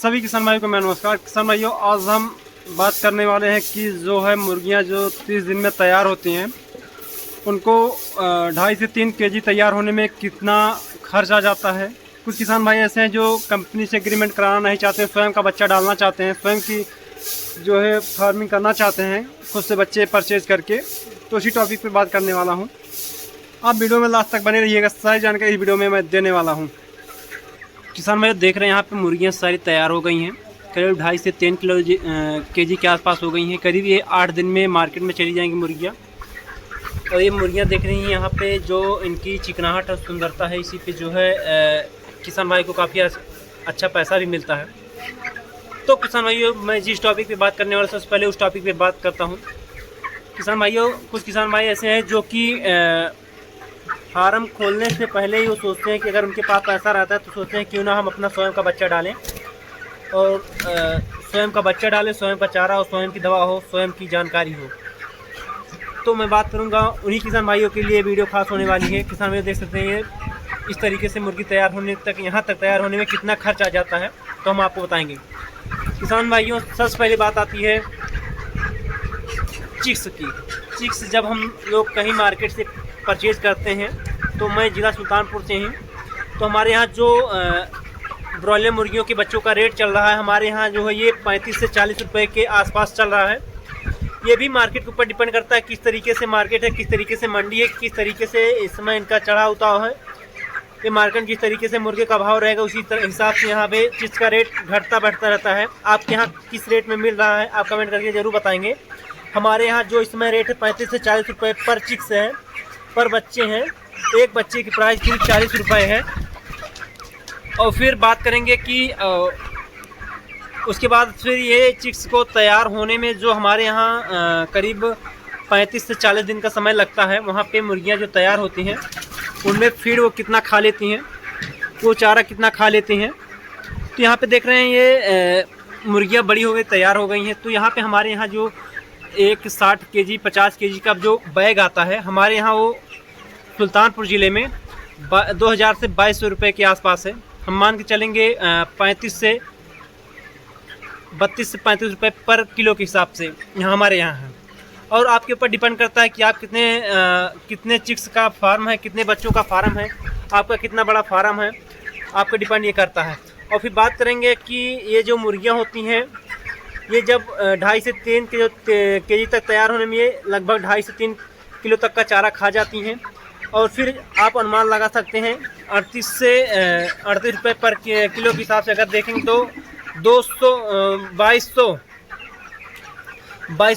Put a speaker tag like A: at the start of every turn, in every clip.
A: सभी किसान भाइयों को मैं नमस्कार। किसान भाइयों, आज हम बात करने वाले हैं कि जो है मुर्गियां जो 30 दिन में तैयार होती हैं उनको 2.5 से 3 केजी तैयार होने में कितना खर्च आ जाता है। कुछ किसान भाई ऐसे हैं जो कंपनी से एग्रीमेंट कराना नहीं चाहते, स्वयं का बच्चा डालना चाहते हैं, स्वयं की जो है फार्मिंग करना चाहते हैं खुद से बच्चे परचेज करके। तो इसी टॉपिक पे बात करने वाला हूँ। आप वीडियो में लास्ट तक बने रहिएगा, सारी जानकारी इस वीडियो में मैं देने वाला हूँ। किसान भाई देख रहे हैं यहाँ पे मुर्गियाँ सारी तैयार हो गई हैं, करीब 2.5 से 3 केजी के आसपास हो गई हैं। करीब ये 8 दिन में मार्केट में चली जाएंगी मुर्गियाँ। और ये मुर्गियाँ देख रही हैं यहाँ पे जो इनकी चिकनाहट और सुंदरता है, इसी पे जो है किसान भाई को काफ़ी अच्छा पैसा भी मिलता है। तो किसान भाइयों, मैं जिस टॉपिक पे बात करने वाला सबसे पहले उस टॉपिक पे बात करता हूँ। किसान भाइयों, कुछ किसान भाई ऐसे हैं जो कि फार्म खोलने से पहले ही वो सोचते हैं कि अगर उनके पास पैसा रहता है तो सोचते हैं क्यों ना हम अपना स्वयं का बच्चा डालें और स्वयं का बच्चा डालें, स्वयं का चारा हो, स्वयं की दवा हो, स्वयं की जानकारी हो। तो मैं बात करूंगा उन्हीं किसान भाइयों के लिए वीडियो खास होने वाली है। किसान भाई देख सकते हैं ये इस तरीके से मुर्गी तैयार होने तक, यहाँ तक तैयार होने में कितना खर्च आ जाता है तो हम आपको बताएंगे। किसान भाइयों, सबसे पहले बात आती है चिक्स की। चिक्स जब हम लोग कहीं मार्केट से परचेज करते हैं, तो मैं ज़िला सुल्तानपुर से हूँ, तो हमारे यहाँ जो ब्रॉयलर मुर्गियों के बच्चों का रेट चल रहा है, हमारे यहाँ जो है ये 35 से 40 रुपए के आसपास चल रहा है। ये भी मार्केट के ऊपर डिपेंड करता है, किस तरीके से मार्केट है, किस तरीके से मंडी है, किस तरीके से इस समय इनका चढ़ा उतार है। ये मार्केट जिस तरीके से मुर्गे का भाव रहेगा उसी हिसाब से यहाँ पे चिक्स का रेट घटता बढ़ता रहता है। आपके यहाँ किस रेट में मिल रहा है आप कमेंट करके ज़रूर बताएंगे। हमारे यहाँ जो इस समय रेट है 35 से 40 रुपये पर चिक्स है, पर बच्चे हैं। एक बच्चे की प्राइस करीब 40 रुपये है। और फिर बात करेंगे कि उसके बाद फिर ये चिक्स को तैयार होने में जो हमारे यहाँ करीब 35 से 40 दिन का समय लगता है। वहाँ पे मुर्गियाँ जो तैयार होती हैं उनमें फीड वो कितना खा लेती हैं, वो चारा कितना खा लेती हैं। तो यहाँ पे देख रहे हैं ये मुर्गियाँ बड़ी हो गई, तैयार हो गई हैं। तो यहाँ पे हमारे यहाँ जो एक 60 केजी 50 केजी का जो बैग आता है, हमारे यहाँ वो सुल्तानपुर ज़िले में 2000 से 2200 रुपये के आसपास है। हम मान के चलेंगे 32 से 35 रुपये पर किलो के हिसाब से यहाँ हमारे यहाँ है। और आपके ऊपर डिपेंड करता है कि आप कितने चिक्स का फार्म है, कितने बच्चों का फार्म है, आपका कितना बड़ा फार्म है, आपका डिपेंड ये करता है। और फिर बात करेंगे कि ये जो मुर्गियाँ होती हैं, ये जब 2.5 से 3 केजी तक तैयार होने में ये लगभग 2.5 से 3 किलो तक का चारा खा जाती हैं। और फिर आप अनुमान लगा सकते हैं 38 से 38 रुपये पर किलो के हिसाब से अगर देखेंगे तो 2200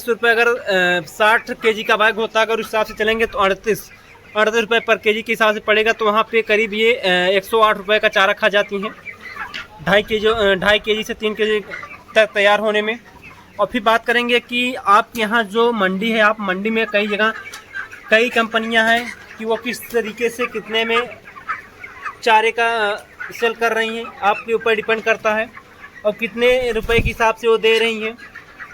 A: रुपये अगर 60 केजी का बैग होता है, अगर उस हिसाब से चलेंगे तो 38 रुपये पर केजी के हिसाब से पड़ेगा। तो वहाँ पे करीब ये 108 रुपये का चारा खा जाती हैं 2.5 केजी से 3 केजी तक तैयार होने में। और फिर बात करेंगे कि आप यहाँ जो मंडी है, आप मंडी में कई जगह कई कंपनियाँ हैं कि वो किस तरीके से कितने में चारे का सेल कर रही हैं, आपके ऊपर डिपेंड करता है। और कितने रुपए के हिसाब से वो दे रही हैं,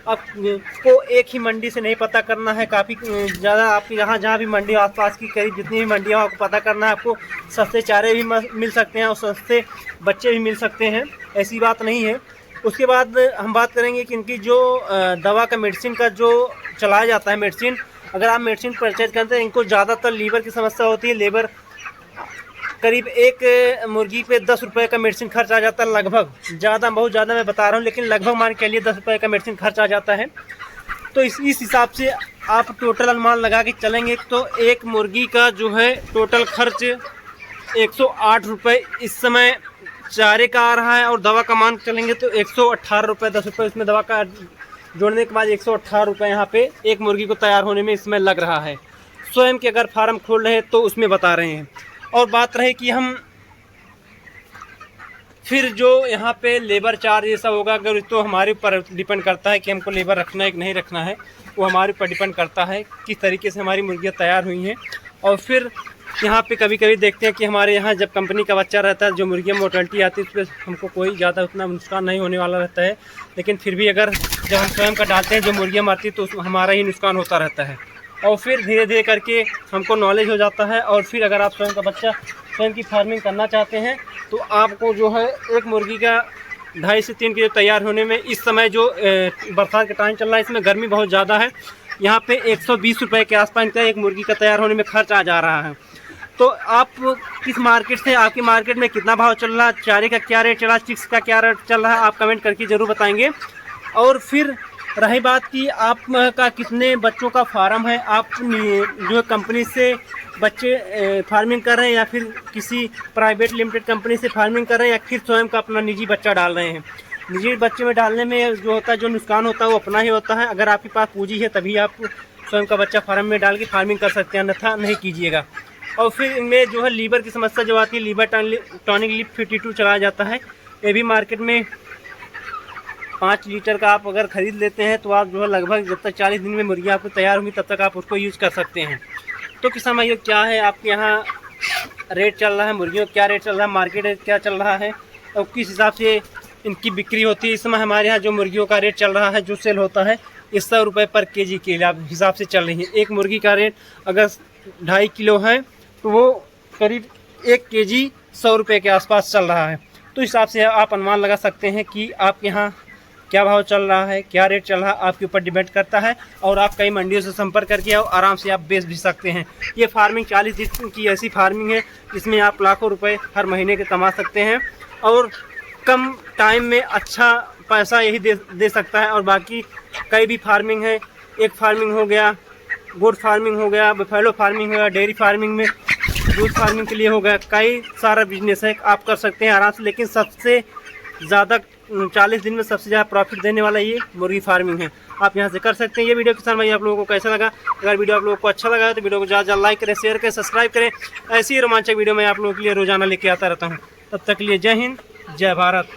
A: आपको एक ही मंडी से नहीं पता करना है। काफ़ी ज़्यादा आपके यहाँ जहाँ भी मंडी आसपास की करीब जितनी भी मंडियाँ आपको पता करना है। आपको सस्ते चारे भी मिल सकते हैं और सस्ते बच्चे भी मिल सकते हैं, ऐसी बात नहीं है। उसके बाद हम बात करेंगे कि इनकी जो दवा का मेडिसिन का जो चलाया जाता है, मेडिसिन अगर आप मेडिसिन परचेज करते हैं, इनको ज़्यादातर लीवर की समस्या होती है। लीवर करीब एक मुर्गी पे 10 रुपये का मेडिसिन खर्च आ जाता है, लगभग। ज़्यादा बहुत ज़्यादा मैं बता रहा हूँ, लेकिन लगभग मान के लिए 10 रुपये का मेडिसिन खर्च आ जाता है। तो इस हिसाब से आप टोटल अनुमान लगा के चलेंगे तो एक मुर्गी का जो है टोटल खर्च 108 रुपये इस समय चारे का आ रहा है। और दवा का मान चलेंगे तो 118 रुपये, 10 रुपये इसमें दवा का जोड़ने के बाद 118 रुपये यहाँ पे एक मुर्गी को तैयार होने में इसमें लग रहा है। स्वयं के अगर फार्म खोल रहे हैं तो उसमें बता रहे हैं। और बात रहे कि हम फिर जो यहाँ पे लेबर चार्ज ये सब होगा, अगर तो हमारे ऊपर डिपेंड करता है कि हमको लेबर रखना है कि नहीं रखना है। वो हमारे ऊपर डिपेंड करता है किस तरीके से हमारी मुर्गियाँ तैयार हुई हैं। और फिर यहाँ पे कभी कभी देखते हैं कि हमारे यहाँ जब कंपनी का बच्चा रहता है, जो मुर्गियाँ मोर्टेलिटी आती है, उस पर हमको कोई ज़्यादा उतना नुकसान नहीं होने वाला रहता है। लेकिन फिर भी अगर जब हम स्वयं का डालते हैं जो मुर्गियाँ मरती है, तो हमारा ही नुकसान होता रहता है। और फिर धीरे धीरे करके हमको नॉलेज हो जाता है। और फिर अगर आप स्वयं का बच्चा स्वयं की फार्मिंग करना चाहते हैं तो आपको जो है एक मुर्गी का 2.5 से 3 किलो तैयार होने में। इस समय जो बरसात का टाइम चल रहा है, इसमें गर्मी बहुत ज़्यादा है। यहाँ पे 120 रुपये के आसपास का एक मुर्गी का तैयार होने में खर्च आ जा रहा है। तो आप किस मार्केट से, आपकी मार्केट में कितना भाव चल रहा है, चारे का क्या रेट चल रहा है, चिक्स का क्या रेट चल रहा है, आप कमेंट करके ज़रूर बताएंगे। और फिर रही बात कि आप का कितने बच्चों का फार्म है, आप जो कंपनी से बच्चे फार्मिंग कर रहे हैं या फिर किसी प्राइवेट लिमिटेड कंपनी से फार्मिंग कर रहे हैं, या फिर स्वयं का अपना निजी बच्चा डाल रहे हैं। निजी बच्चे में डालने में जो होता है, जो नुकसान होता है वो अपना ही होता है। अगर आपके पास पूंजी है तभी आप स्वयं का बच्चा फार्म में डाल के फार्मिंग कर सकते हैं, अन्यथा नहीं कीजिएगा। और फिर इनमें जो है लीवर की समस्या जो आती है, लीवर टॉनिक लिप 52 चलाया जाता है। ये भी मार्केट में 5 लीटर का आप अगर ख़रीद लेते हैं तो आप जो है लगभग जब तक 40 दिन में मुर्गी आपको तैयार होंगी तब तक आप उसको यूज़ कर सकते हैं। तो किसान भाइयों, क्या है आपके यहाँ रेट चल रहा है, मुर्गियों क्या रेट चल रहा है, मार्केट रेट क्या चल रहा है और किस हिसाब से इनकी बिक्री होती है। इस समय हमारे यहाँ जो मुर्गियों का रेट चल रहा है, जो सेल होता है, 100 रुपये पर केजी के हिसाब से चल रही है। एक मुर्गी का रेट अगर 2.5 किलो है तो वो करीब 1 केजी 100 रुपये के आसपास चल रहा है। तो इस हिसाब से आप अनुमान लगा सकते हैं कि आपके यहाँ क्या भाव चल रहा है, क्या रेट चल रहा है, आपके ऊपर डिपेंड करता है। और आप कई मंडियों से संपर्क करके आओ, आराम से आप बेच भी सकते हैं। ये फार्मिंग 40 दिन की ऐसी फार्मिंग है जिसमें आप लाखों रुपए हर महीने के कमा सकते हैं और कम टाइम में अच्छा पैसा यही दे सकता है। और बाकी कई भी फार्मिंग है, एक फार्मिंग हो गया, गोट फार्मिंग हो गया, बफेलो फार्मिंग हो गया, डेयरी फार्मिंग में दूध फार्मिंग के लिए हो गया, कई सारा बिजनेस है, आप कर सकते हैं आराम से। लेकिन सबसे ज़्यादा 40 दिन में सबसे ज़्यादा प्रॉफिट देने वाला ये मुर्गी फार्मिंग है। आप यहाँ से कर सकते हैं। ये वीडियो किसान भाई आप लोगों को कैसा लगा? अगर वीडियो आप लोगों को अच्छा लगा तो वीडियो को ज़्यादा लाइक करें, शेयर करें, सब्सक्राइब करें। ऐसी ही रोमांचक वीडियो मैं आप लोगों के लिए रोजाना लेके आता रहता हूँ। तब तक के लिए जय हिंद, जय भारत।